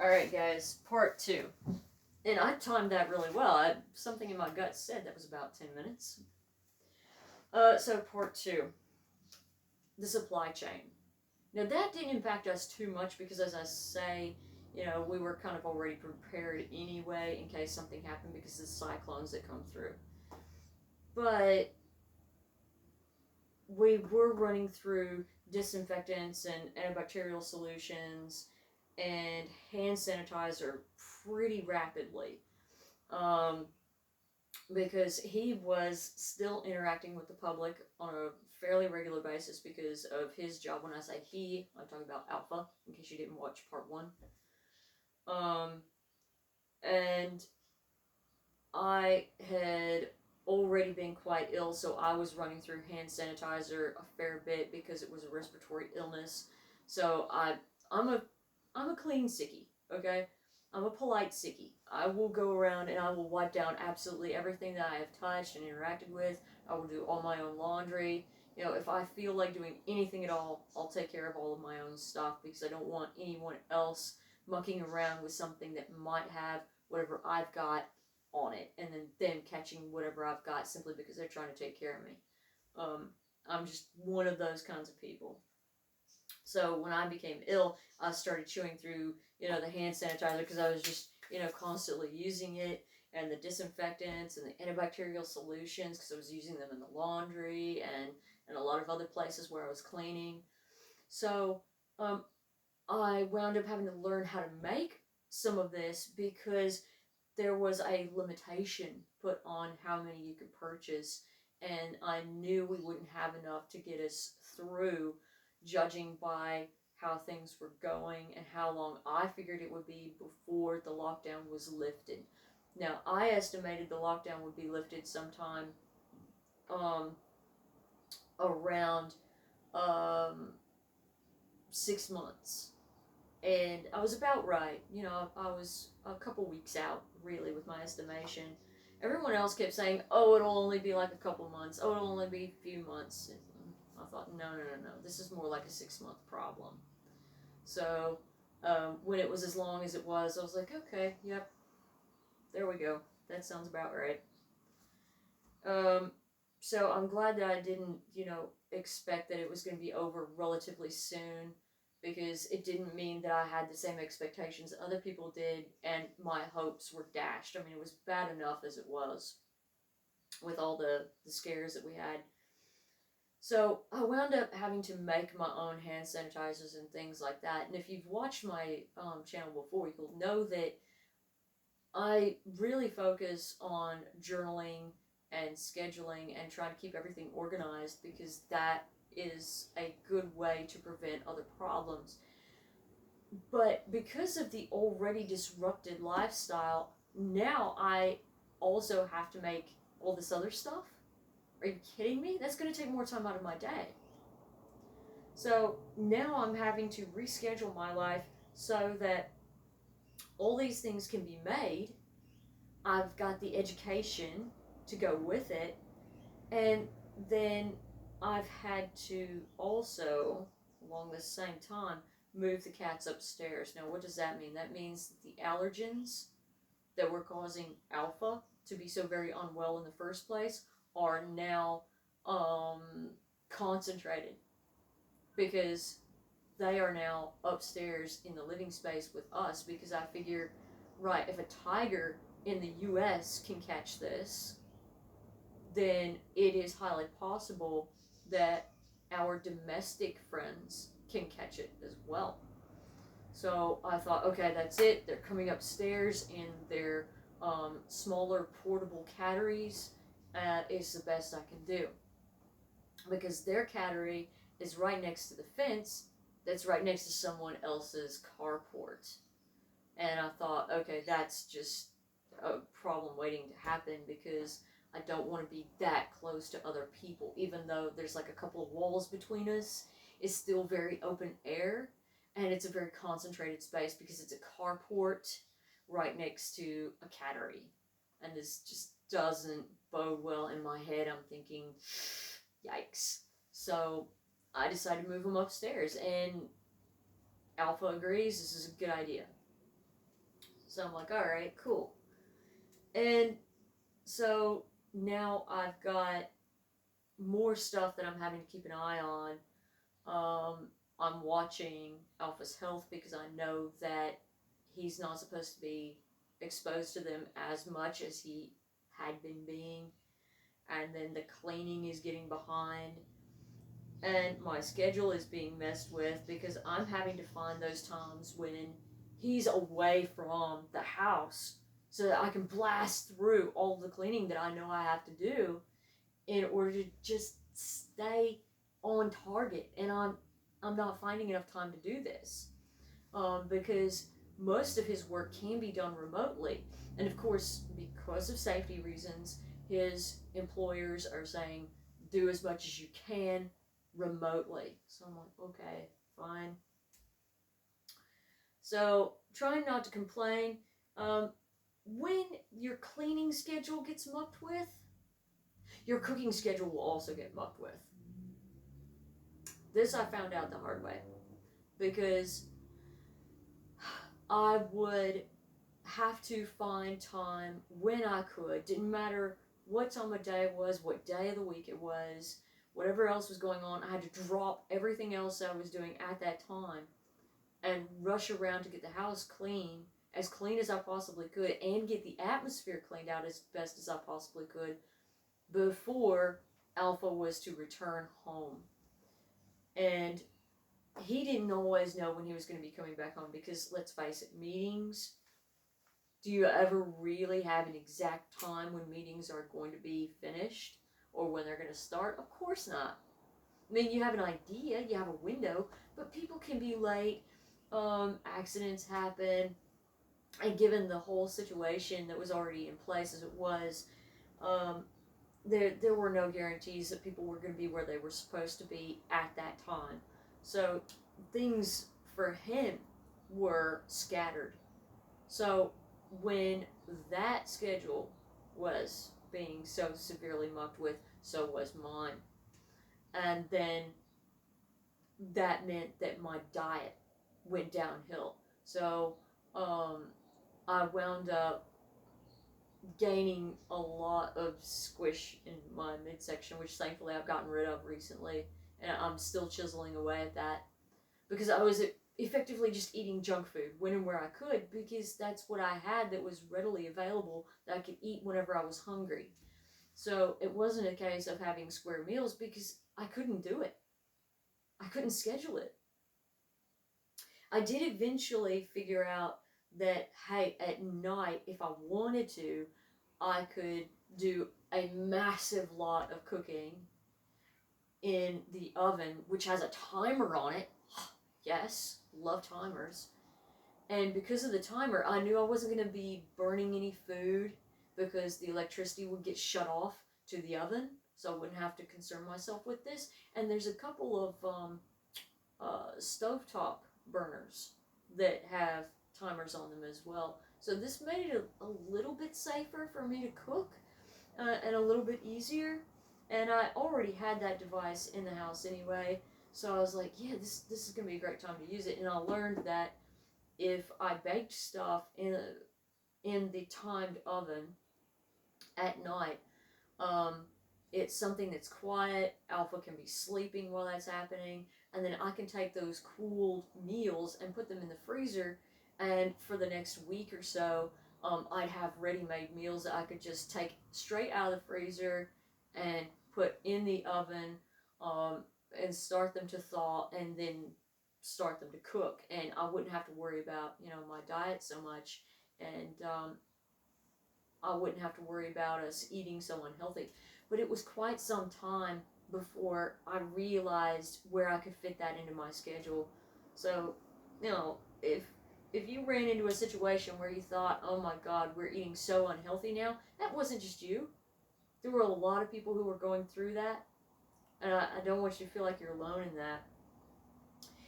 Alright, guys, part 2. And I timed that really well. Something in my gut said that was about 10 minutes. So part 2. The supply chain. Now, that didn't impact us too much because, as I say, we were kind of already prepared anyway in case something happened because of the cyclones that come through. But we were running through disinfectants and antibacterial solutions and hand sanitizer pretty rapidly. Because he was still interacting with the public on a fairly regular basis because of his job. When I say he, I'm talking about Alpha, in case you didn't watch part 1. And I had already been quite ill, so I was running through hand sanitizer a fair bit because it was a respiratory illness. So I'm a clean sickie, okay? I'm a polite sickie. I will go around and I will wipe down absolutely everything that I have touched and interacted with. I will do all my own laundry. If I feel like doing anything at all, I'll take care of all of my own stuff because I don't want anyone else mucking around with something that might have whatever I've got on it and then them catching whatever I've got simply because they're trying to take care of me. I'm just one of those kinds of people. So when I became ill, I started chewing through, the hand sanitizer because I was just, constantly using it, and the disinfectants and the antibacterial solutions because I was using them in the laundry and a lot of other places where I was cleaning. So I wound up having to learn how to make some of this because there was a limitation put on how many you could purchase, and I knew we wouldn't have enough to get us through, judging by how things were going and how long I figured it would be before the lockdown was lifted. Now, I estimated the lockdown would be lifted sometime around um, 6 months. And I was about right. I was a couple weeks out, really, with my estimation. Everyone else kept saying, oh, it'll only be like a couple months. Oh, it'll only be a few months. And I thought, no. This is more like a 6-month problem. So when it was as long as it was, I was like, okay, yep, there we go. That sounds about right. So I'm glad that I didn't, expect that it was going to be over relatively soon, because it didn't mean that I had the same expectations that other people did, and my hopes were dashed. I mean, it was bad enough as it was with all the scares that we had. So I wound up having to make my own hand sanitizers and things like that. And if you've watched my channel before, you'll know that I really focus on journaling and scheduling and trying to keep everything organized because that is a good way to prevent other problems. But because of the already disrupted lifestyle, now I also have to make all this other stuff. Are you kidding me? That's going to take more time out of my day. So now I'm having to reschedule my life so that all these things can be made. I've got the education to go with it, and then I've had to also, along the same time, move the cats upstairs. Now, what does that mean? That means that the allergens that were causing Alpha to be so very unwell in the first place are now concentrated, because they are now upstairs in the living space with us, because I figure, right, if a tiger in the US can catch this, then it is highly possible that our domestic friends can catch it as well. So I thought, okay, that's it. They're coming upstairs in their smaller portable catteries. Is the best I can do. Because their cattery is right next to the fence that's right next to someone else's carport. And I thought, okay, that's just a problem waiting to happen, because I don't want to be that close to other people. Even though there's like a couple of walls between us, it's still very open air, and it's a very concentrated space because it's a carport right next to a cattery. And this just doesn't bode well in my head. I'm thinking, yikes. So I decided to move them upstairs, and Alpha agrees this is a good idea. So I'm like, all right, cool. And so now I've got more stuff that I'm having to keep an eye on. I'm watching Alpha's health because I know that he's not supposed to be exposed to them as much as he had been being. And then the cleaning is getting behind. And my schedule is being messed with because I'm having to find those times when he's away from the house so that I can blast through all the cleaning that I know I have to do in order to just stay on target. And I'm not finding enough time to do this because most of his work can be done remotely. And of course, because of safety reasons, his employers are saying do as much as you can remotely. So I'm like, okay, fine. So trying not to complain. When your cleaning schedule gets mucked with, your cooking schedule will also get mucked with. This I found out the hard way because I would have to find time when I could. Didn't matter what time of day it was, what day of the week it was, whatever else was going on. I had to drop everything else I was doing at that time and rush around to get the house clean as I possibly could, and get the atmosphere cleaned out as best as I possibly could before Alpha was to return home. And he didn't always know when he was going to be coming back home because, let's face it, meetings, do you ever really have an exact time when meetings are going to be finished or when they're going to start? Of course not. I mean, you have an idea, you have a window, but people can be late, accidents happen, and given the whole situation that was already in place as it was, um, there were no guarantees that people were going to be where they were supposed to be at that time. So things for him were scattered. So when that schedule was being so severely mucked with, so was mine. And then that meant that my diet went downhill. So um, I wound up gaining a lot of squish in my midsection, which thankfully I've gotten rid of recently, and I'm still chiseling away at that because I was effectively just eating junk food when and where I could because that's what I had that was readily available that I could eat whenever I was hungry. So it wasn't a case of having square meals because I couldn't do it. I couldn't schedule it. I did eventually figure out that, hey, at night, if I wanted to, I could do a massive lot of cooking in the oven, which has a timer on it. Yes, love timers. And because of the timer, I knew I wasn't going to be burning any food because the electricity would get shut off to the oven, so I wouldn't have to concern myself with this. And there's a couple of stovetop burners that have timers on them as well. So this made it a little bit safer for me to cook and a little bit easier. And I already had that device in the house anyway, so I was like, yeah, this is going to be a great time to use it. And I learned that if I baked stuff in the timed oven at night, um, it's something that's quiet. Alpha can be sleeping while that's happening, and then I can take those cooled meals and put them in the freezer. And for the next week or so, I'd have ready-made meals that I could just take straight out of the freezer and put in the oven, and start them to thaw, and then start them to cook. And I wouldn't have to worry about my diet so much, and I wouldn't have to worry about us eating so unhealthy. But it was quite some time before I realized where I could fit that into my schedule. So, if you ran into a situation where you thought, oh my God, we're eating so unhealthy now, that wasn't just you. There were a lot of people who were going through that. And I don't want you to feel like you're alone in that.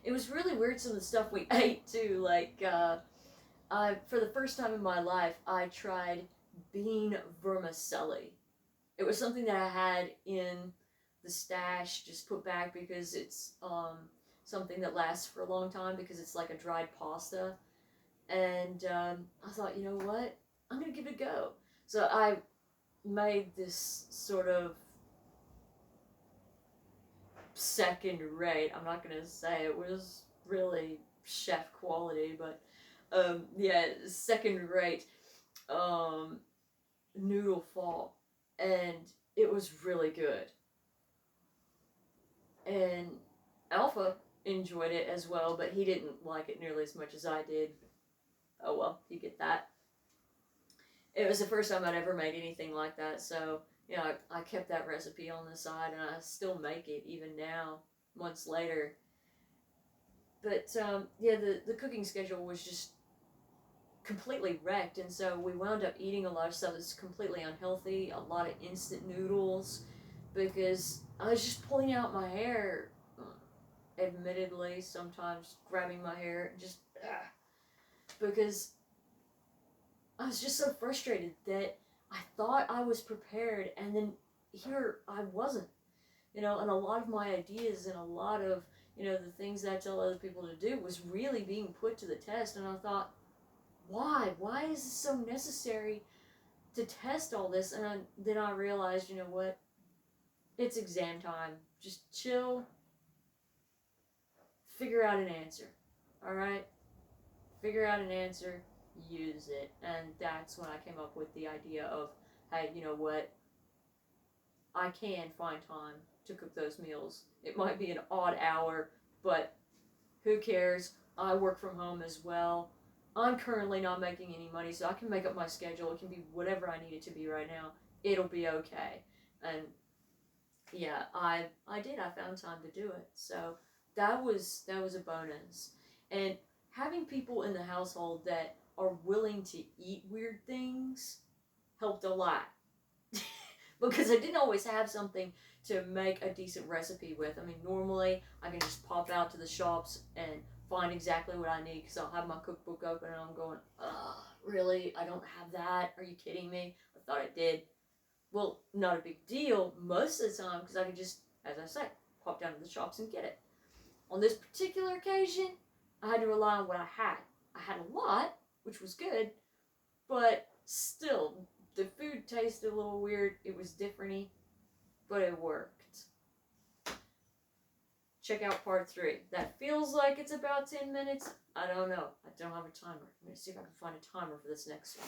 It was really weird, some of the stuff we ate too. Like, for the first time in my life, I tried bean vermicelli. It was something that I had in the stash, just put back because it's something that lasts for a long time because it's like a dried pasta. And I thought, you know what? I'm going to give it a go. So I made this sort of second rate. I'm not going to say it was really chef quality, but yeah, second rate um, noodle fall. And it was really good. And Alpha enjoyed it as well, but he didn't like it nearly as much as I did. Oh well, you get that. It was the first time I'd ever made anything like that, so you know, I kept that recipe on the side, and I still make it even now, months later. But yeah, the cooking schedule was just completely wrecked, and so we wound up eating a lot of stuff that's completely unhealthy, a lot of instant noodles, because I was just pulling out my hair, admittedly, sometimes grabbing my hair, just because I was just so frustrated that I thought I was prepared, and then here I wasn't. You know, and a lot of my ideas and a lot of, you know, the things that I tell other people to do was really being put to the test, and I thought, why? Why is it so necessary to test all this? And then I realized, you know what? It's exam time. Just chill, figure out an answer. All right? Figure out an answer, use it. And that's when I came up with the idea of, hey, you know what? I can find time to cook those meals. It might be an odd hour, but who cares? I work from home as well. I'm currently not making any money, so I can make up my schedule. It can be whatever I need it to be right now. It'll be okay. And yeah, I did. I found time to do it. So that was a bonus. And having people in the household that are willing to eat weird things helped a lot. Because I didn't always have something to make a decent recipe with. I mean, normally I can just pop out to the shops and find exactly what I need because I'll have my cookbook open and I'm going, ugh, really? I don't have that? Are you kidding me? I thought I did. Well, not a big deal most of the time because I could just, as I say, pop down to the shops and get it. On this particular occasion, I had to rely on what I had. I had a lot, which was good, but still, the food tasted a little weird. It was different-y, but it worked. Check out part 3. That feels like it's about 10 minutes. I don't know. I don't have a timer. I'm going to see if I can find a timer for this next one.